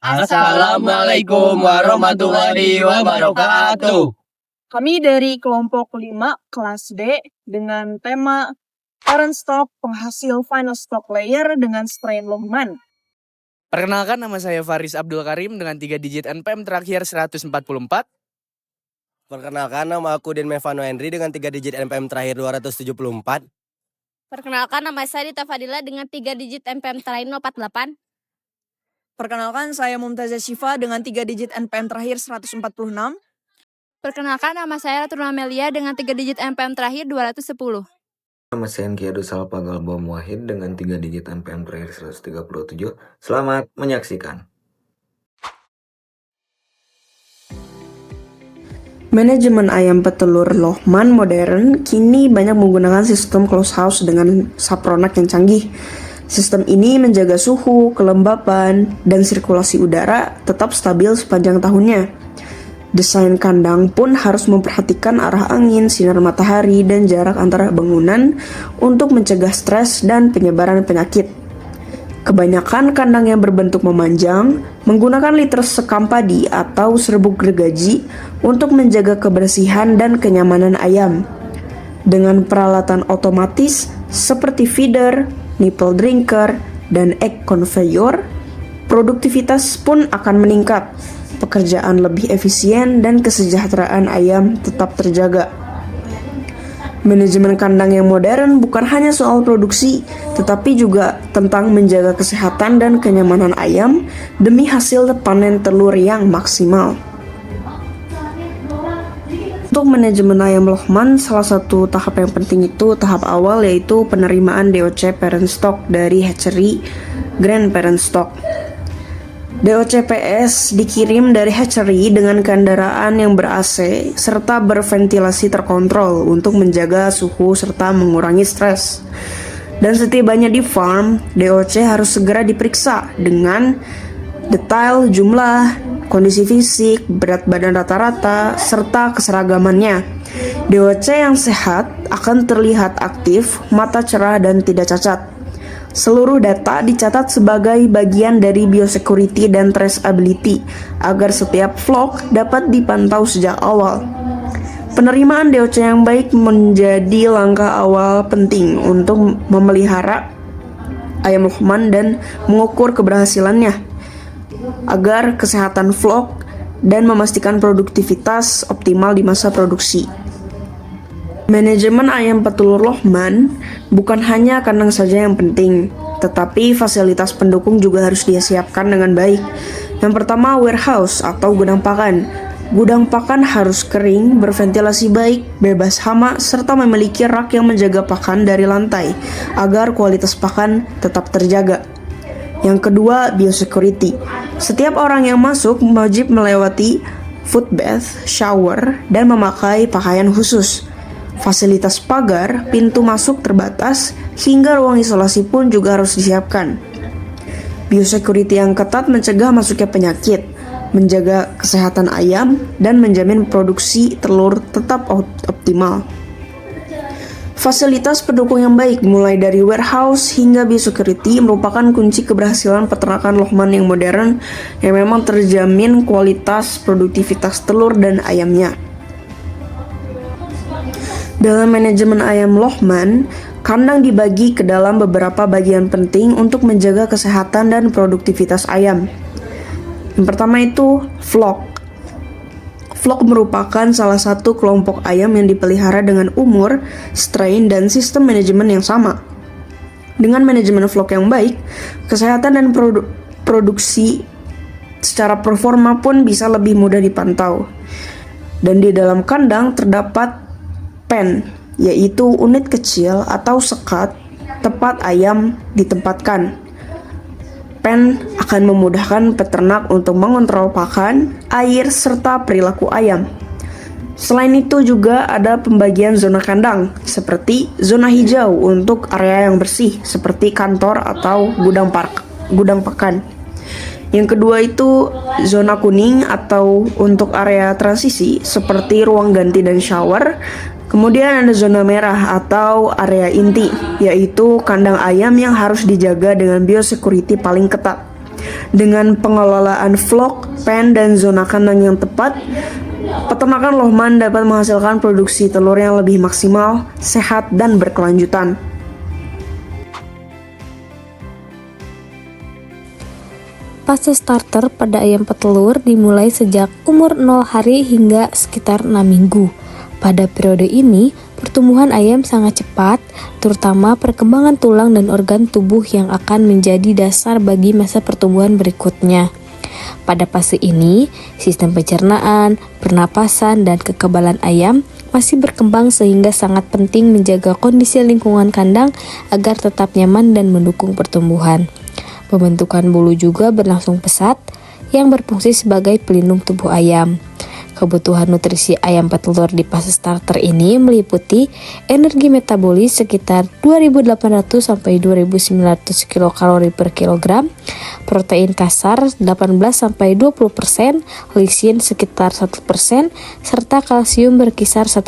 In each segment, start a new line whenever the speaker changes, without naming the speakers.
Assalamualaikum warahmatullahi wabarakatuh.
Kami dari kelompok 5 kelas D dengan tema Parent Stock Penghasil Final Stock Layer dengan strain Lohmann.
Perkenalkan, nama saya Faris Abdul Karim dengan 3 digit NPM terakhir 144.
Perkenalkan, nama aku Den Mevano Henry dengan 3 digit NPM terakhir 274.
Perkenalkan, nama saya Dita Fadila dengan 3 digit NPM terakhir 048.
Perkenalkan, saya Mumtazah Syifa dengan 3 digit NPM terakhir 146.
Perkenalkan, nama saya Ratu Amelia dengan 3 digit NPM terakhir 210.
Nama saya Enkiadu Salpa Galbom Wahid dengan 3 digit NPM terakhir 137. Selamat menyaksikan.
Manajemen ayam petelur Lohmann modern kini banyak menggunakan sistem closed house dengan sapronak yang canggih. Sistem ini menjaga suhu, kelembapan, dan sirkulasi udara tetap stabil sepanjang tahunnya. Desain kandang pun harus memperhatikan arah angin, sinar matahari, dan jarak antara bangunan untuk mencegah stres dan penyebaran penyakit. Kebanyakan kandang yang berbentuk memanjang menggunakan liter sekam padi atau serbuk gergaji untuk menjaga kebersihan dan kenyamanan ayam. Dengan peralatan otomatis seperti feeder, nipple drinker, dan egg conveyor, produktivitas pun akan meningkat, pekerjaan lebih efisien, dan kesejahteraan ayam tetap terjaga. Manajemen kandang yang modern bukan hanya soal produksi, tetapi juga tentang menjaga kesehatan dan kenyamanan ayam demi hasil panen telur yang maksimal. Untuk manajemen ayam Lohmann, salah satu tahap yang penting itu tahap awal, yaitu penerimaan DOC parent stock dari hatchery grand parent stock. DOCPS dikirim dari hatchery dengan kendaraan yang ber-AC serta berventilasi terkontrol untuk menjaga suhu serta mengurangi stres. Dan setibanya di farm, DOC harus segera diperiksa dengan detail jumlah, kondisi fisik, berat badan rata-rata, serta keseragamannya. DOC yang sehat akan terlihat aktif, mata cerah, dan tidak cacat. Seluruh data dicatat sebagai bagian dari biosecurity dan traceability agar setiap flock dapat dipantau sejak awal. Penerimaan DOC yang baik menjadi langkah awal penting untuk memelihara ayam Lohmann dan mengukur keberhasilannya agar kesehatan flock dan memastikan produktivitas optimal di masa produksi. Manajemen ayam petelur Lohmann bukan hanya kandang saja yang penting, tetapi fasilitas pendukung juga harus disiapkan dengan baik. Yang pertama, warehouse atau gudang pakan. Gudang pakan harus kering, berventilasi baik, bebas hama, serta memiliki rak yang menjaga pakan dari lantai agar kualitas pakan tetap terjaga. Yang kedua, biosecurity. Setiap orang yang masuk wajib melewati foot bath, shower, dan memakai pakaian khusus. Fasilitas pagar, pintu masuk terbatas, hingga ruang isolasi pun juga harus disiapkan. Biosecurity yang ketat mencegah masuknya penyakit, menjaga kesehatan ayam, dan menjamin produksi telur tetap optimal. Fasilitas pendukung yang baik, mulai dari warehouse hingga biosecurity, merupakan kunci keberhasilan peternakan Lohmann yang modern yang memang terjamin kualitas produktivitas telur dan ayamnya. Dalam manajemen ayam Lohmann, kandang dibagi ke dalam beberapa bagian penting untuk menjaga kesehatan dan produktivitas ayam. Yang pertama itu flock. Flock merupakan salah satu kelompok ayam yang dipelihara dengan umur, strain, dan sistem manajemen yang sama. Dengan manajemen flock yang baik, kesehatan dan produksi secara performa pun bisa lebih mudah dipantau. Dan di dalam kandang terdapat pen, yaitu unit kecil atau sekat tempat ayam ditempatkan. Pen akan memudahkan peternak untuk mengontrol pakan, air, serta perilaku ayam. Selain itu juga ada pembagian zona kandang, seperti zona hijau untuk area yang bersih, seperti kantor atau gudang pakan. Yang kedua itu zona kuning atau untuk area transisi, seperti ruang ganti dan shower. Kemudian ada zona merah atau area inti, yaitu kandang ayam yang harus dijaga dengan biosecurity paling ketat. Dengan pengelolaan vlog, pen, dan zona kandang yang tepat, peternakan Lohman dapat menghasilkan produksi telur yang lebih maksimal, sehat, dan berkelanjutan.
Fase starter pada ayam petelur dimulai sejak umur 0 hari hingga sekitar 6 minggu. Pada periode ini, pertumbuhan ayam sangat cepat, terutama perkembangan tulang dan organ tubuh yang akan menjadi dasar bagi masa pertumbuhan berikutnya. Pada fase ini, sistem pencernaan, pernapasan, dan kekebalan ayam masih berkembang sehingga sangat penting menjaga kondisi lingkungan kandang agar tetap nyaman dan mendukung pertumbuhan. Pembentukan bulu juga berlangsung pesat yang berfungsi sebagai pelindung tubuh ayam. Kebutuhan nutrisi ayam petelur di fase starter ini meliputi energi metabolis sekitar 2.800 sampai 2.900 kilokalori per kilogram, protein kasar 18 sampai 20%, lisin sekitar 1%, serta kalsium berkisar 1%.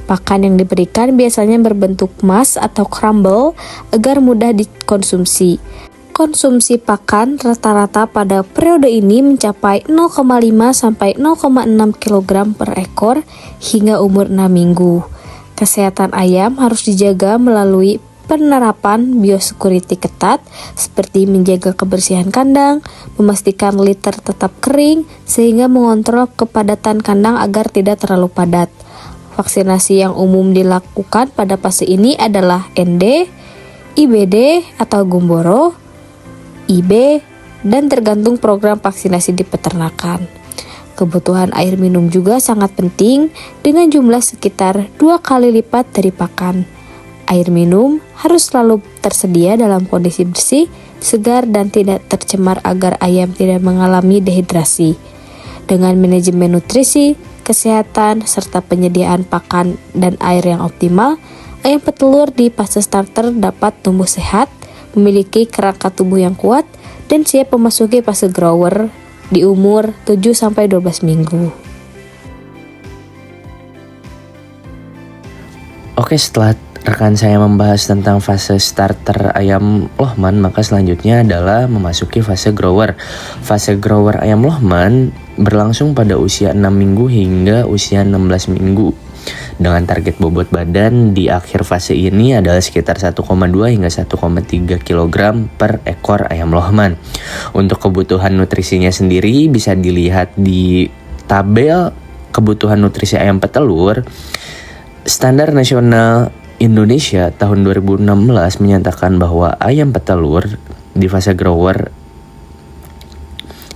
Pakan yang diberikan biasanya berbentuk mass atau crumble agar mudah dikonsumsi. Konsumsi pakan rata-rata pada periode ini mencapai 0,5 sampai 0,6 kg per ekor hingga umur 6 minggu. Kesehatan ayam harus dijaga melalui penerapan biosecurity ketat seperti menjaga kebersihan kandang, memastikan litter tetap kering sehingga mengontrol kepadatan kandang agar tidak terlalu padat. Vaksinasi yang umum dilakukan pada fase ini adalah ND, IBD atau Gumboro, IB, dan tergantung program vaksinasi di peternakan. Kebutuhan air minum juga sangat penting dengan jumlah sekitar 2 kali lipat dari pakan. Air minum harus selalu tersedia dalam kondisi bersih, segar, dan tidak tercemar agar ayam tidak mengalami dehidrasi. Dengan manajemen nutrisi, kesehatan, serta penyediaan pakan dan air yang optimal, ayam petelur di fase starter dapat tumbuh sehat, memiliki kerangka tubuh yang kuat, dan siap memasuki fase grower di umur 7-12 minggu.
Oke, setelah rekan saya membahas tentang fase starter ayam Lohman, maka selanjutnya adalah memasuki fase grower. Fase grower ayam Lohman berlangsung pada usia 6 minggu hingga usia 16 minggu. Dengan target bobot badan di akhir fase ini adalah sekitar 1,2 hingga 1,3 kg per ekor ayam Lohman. Untuk kebutuhan nutrisinya sendiri bisa dilihat di tabel kebutuhan nutrisi ayam petelur. Standar Nasional Indonesia tahun 2016 menyatakan bahwa ayam petelur di fase grower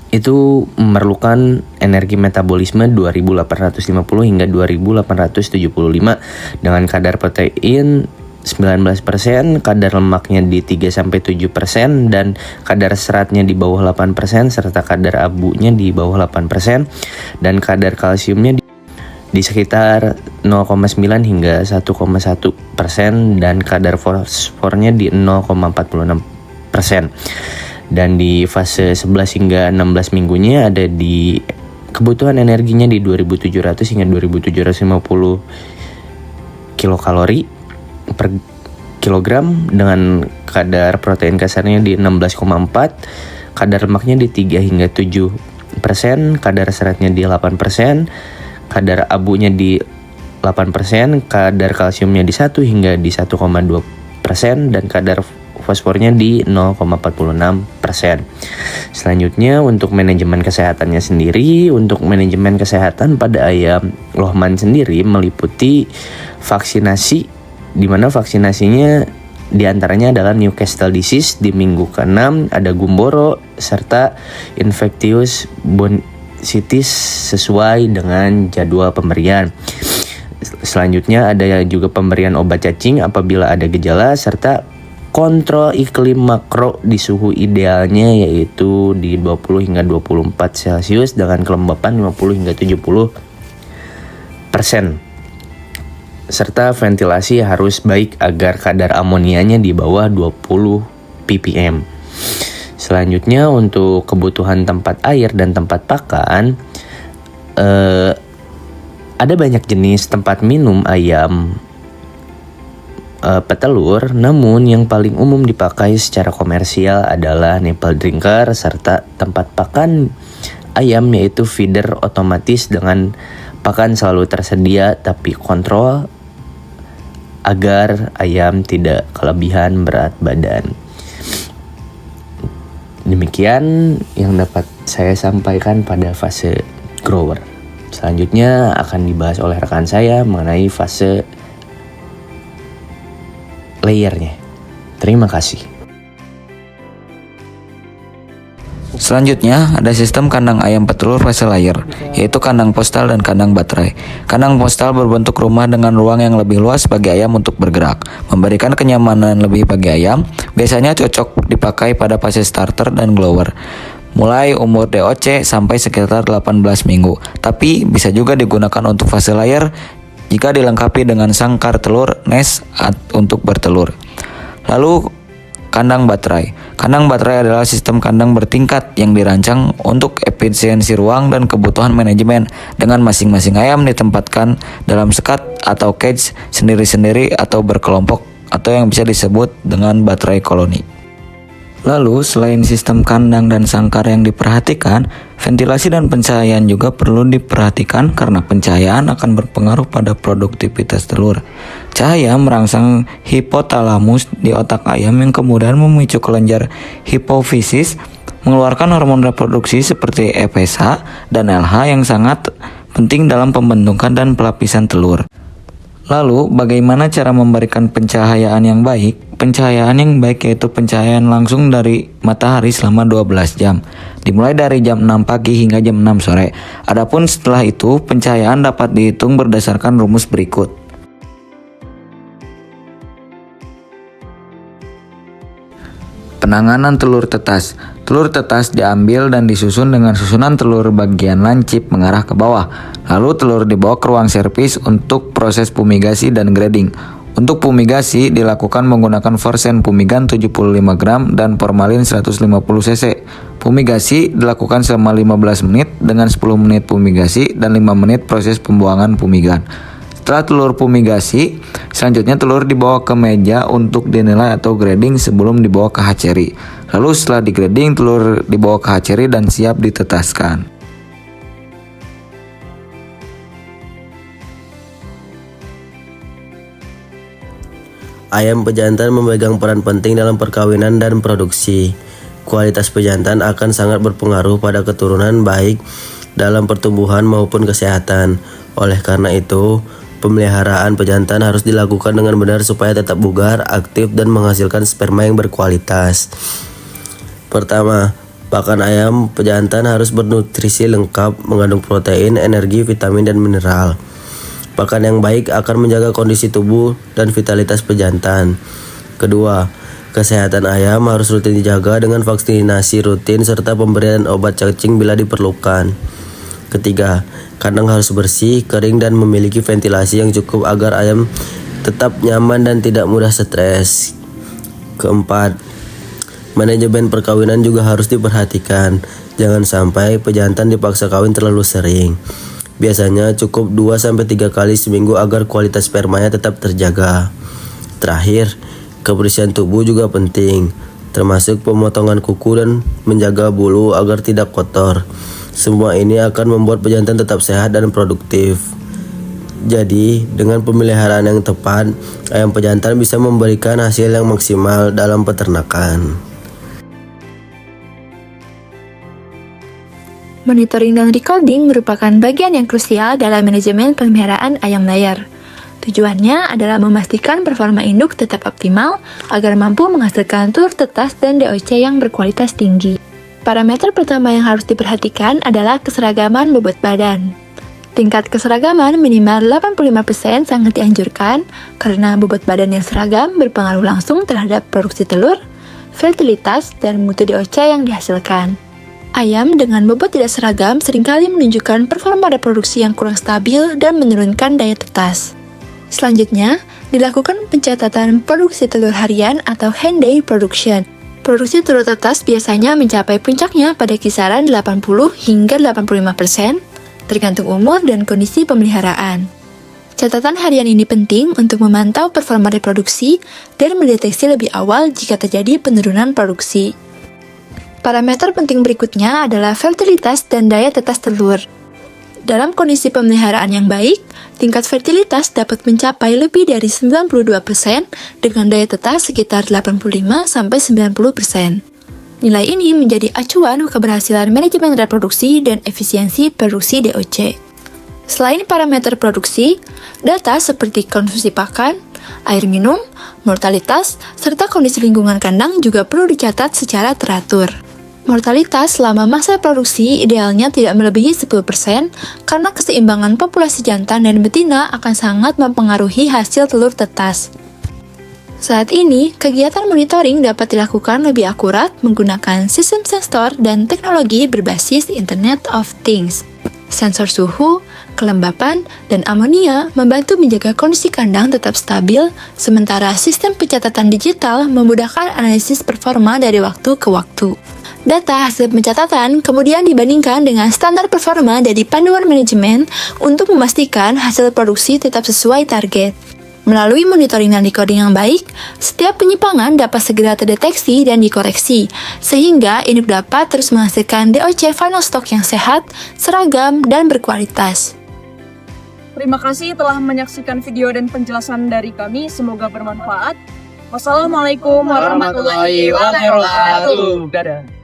itu memerlukan energi metabolisme 2850 hingga 2875 dengan kadar protein 19%, kadar lemaknya di 3-7% dan kadar seratnya di bawah 8% serta kadar abunya di bawah 8% dan kadar kalsiumnya di sekitar 0,9 hingga 1,1% dan kadar fosfornya di 0,46%. Dan di fase 11 hingga 16 minggunya ada di kebutuhan energinya di 2700 hingga 2750 kilokalori per kilogram dengan kadar protein kasarnya di 16,4, kadar lemaknya di 3 hingga 7%, kadar seratnya di 8%, kadar abunya di 8%, kadar kalsiumnya di 1 hingga di 1,2% dan kadar fosfornya di 0,46%. Selanjutnya untuk manajemen kesehatannya sendiri, untuk manajemen kesehatan pada ayam Lohman sendiri meliputi vaksinasi, di mana vaksinasinya diantaranya adalah Newcastle disease di minggu ke-6, ada Gumboro serta infectious bronchitis sesuai dengan jadwal pemberian. Selanjutnya ada juga pemberian obat cacing apabila ada gejala serta kontrol iklim makro di suhu idealnya yaitu di 20 hingga 24 Celcius dengan kelembapan 50 hingga 70%. Serta ventilasi harus baik agar kadar amonianya di bawah 20 ppm. Selanjutnya untuk kebutuhan tempat air dan tempat pakan, ada banyak jenis tempat minum ayam petelur, namun yang paling umum dipakai secara komersial adalah nipple drinker serta tempat pakan ayam, yaitu feeder otomatis dengan pakan selalu tersedia tapi kontrol agar ayam tidak kelebihan berat badan. Demikian yang dapat saya sampaikan pada fase grower. Selanjutnya akan dibahas oleh rekan saya mengenai fase layernya. Terima kasih.
Selanjutnya ada sistem kandang ayam petelur fase layer, yaitu kandang postal dan kandang baterai. Kandang postal berbentuk rumah dengan ruang yang lebih luas bagi ayam untuk bergerak, memberikan kenyamanan lebih bagi ayam. Biasanya cocok dipakai pada fase starter dan grower, mulai umur DOC sampai sekitar 18 minggu. Tapi bisa juga digunakan untuk fase layer jika dilengkapi dengan sangkar telur nest untuk bertelur. Lalu kandang baterai. Kandang baterai adalah sistem kandang bertingkat yang dirancang untuk efisiensi ruang dan kebutuhan manajemen, dengan masing-masing ayam ditempatkan dalam sekat atau cage sendiri-sendiri atau berkelompok, atau yang bisa disebut dengan baterai koloni. Lalu selain sistem kandang dan sangkar yang diperhatikan, ventilasi dan pencahayaan juga perlu diperhatikan karena pencahayaan akan berpengaruh pada produktivitas telur. Cahaya merangsang hipotalamus di otak ayam yang kemudian memicu kelenjar hipofisis mengeluarkan hormon reproduksi seperti FSH dan LH yang sangat penting dalam pembentukan dan pelapisan telur. Lalu, bagaimana cara memberikan pencahayaan yang baik? Pencahayaan yang baik yaitu pencahayaan langsung dari matahari selama 12 jam, dimulai dari jam 6 pagi hingga jam 6 sore. Adapun setelah itu, pencahayaan dapat dihitung berdasarkan rumus berikut. Penanganan telur tetas. Telur tetas diambil dan disusun dengan susunan telur bagian lancip mengarah ke bawah. Lalu telur dibawa ke ruang servis untuk proses fumigasi dan grading. Untuk fumigasi dilakukan menggunakan Forsen Fumigan 75 gram dan formalin 150 cc. Fumigasi dilakukan selama 15 menit dengan 10 menit fumigasi dan 5 menit proses pembuangan fumigan. Setelah telur fumigasi, selanjutnya telur dibawa ke meja untuk dinilai atau grading sebelum dibawa ke hatchery. Lalu setelah digrading, telur dibawa ke hatchery dan siap ditetaskan.
Ayam pejantan memegang peran penting dalam perkawinan dan produksi. Kualitas pejantan akan sangat berpengaruh pada keturunan baik dalam pertumbuhan maupun kesehatan. Oleh karena itu, pemeliharaan pejantan harus dilakukan dengan benar supaya tetap bugar, aktif, dan menghasilkan sperma yang berkualitas. Pertama, pakan ayam pejantan harus bernutrisi lengkap, mengandung protein, energi, vitamin, dan mineral. Pakan yang baik akan menjaga kondisi tubuh dan vitalitas pejantan. Kedua, kesehatan ayam harus rutin dijaga dengan vaksinasi rutin serta pemberian obat cacing bila diperlukan. Ketiga, kandang harus bersih, kering, dan memiliki ventilasi yang cukup agar ayam tetap nyaman dan tidak mudah stres. Keempat, manajemen perkawinan juga harus diperhatikan. Jangan sampai pejantan dipaksa kawin terlalu sering. Biasanya cukup 2-3 kali seminggu agar kualitas spermanya tetap terjaga. Terakhir, kebersihan tubuh juga penting, termasuk pemotongan kuku dan menjaga bulu agar tidak kotor. Semua ini akan membuat pejantan tetap sehat dan produktif. Jadi, dengan pemeliharaan yang tepat, ayam pejantan bisa memberikan hasil yang maksimal dalam peternakan.
Monitoring dan recording merupakan bagian yang krusial dalam manajemen pemeliharaan ayam layar. Tujuannya adalah memastikan performa induk tetap optimal agar mampu menghasilkan telur tetas dan DOC yang berkualitas tinggi. Parameter pertama yang harus diperhatikan adalah keseragaman bobot badan. Tingkat keseragaman minimal 85% sangat dianjurkan karena bobot badan yang seragam berpengaruh langsung terhadap produksi telur, fertilitas, dan mutu DOC yang dihasilkan. Ayam dengan bobot tidak seragam seringkali menunjukkan performa reproduksi yang kurang stabil dan menurunkan daya tetas. Selanjutnya, dilakukan pencatatan produksi telur harian atau hen day production. Produksi telur tetas biasanya mencapai puncaknya pada kisaran 80 hingga 85%, tergantung umur dan kondisi pemeliharaan. Catatan harian ini penting untuk memantau performa reproduksi dan mendeteksi lebih awal jika terjadi penurunan produksi. Parameter penting berikutnya adalah fertilitas dan daya tetas telur. Dalam kondisi pemeliharaan yang baik, tingkat fertilitas dapat mencapai lebih dari 92% dengan daya tetas sekitar 85-90%. Nilai ini menjadi acuan keberhasilan manajemen reproduksi dan efisiensi produksi DOC. Selain parameter produksi, data seperti konsumsi pakan, air minum, mortalitas, serta kondisi lingkungan kandang juga perlu dicatat secara teratur. Mortalitas selama masa produksi idealnya tidak melebihi 10% karena keseimbangan populasi jantan dan betina akan sangat mempengaruhi hasil telur tetas. Saat ini, kegiatan monitoring dapat dilakukan lebih akurat menggunakan sistem sensor dan teknologi berbasis Internet of Things. Sensor suhu, kelembapan, dan amonia membantu menjaga kondisi kandang tetap stabil, sementara sistem pencatatan digital memudahkan analisis performa dari waktu ke waktu. Data hasil pencatatan kemudian dibandingkan dengan standar performa dari panduan manajemen untuk memastikan hasil produksi tetap sesuai target. Melalui monitoring dan recording yang baik, setiap penyimpangan dapat segera terdeteksi dan dikoreksi, sehingga induk dapat terus menghasilkan DOC final stock yang sehat, seragam, dan berkualitas.
Terima kasih telah menyaksikan video dan penjelasan dari kami, semoga bermanfaat. Wassalamualaikum warahmatullahi wabarakatuh.
Dadah.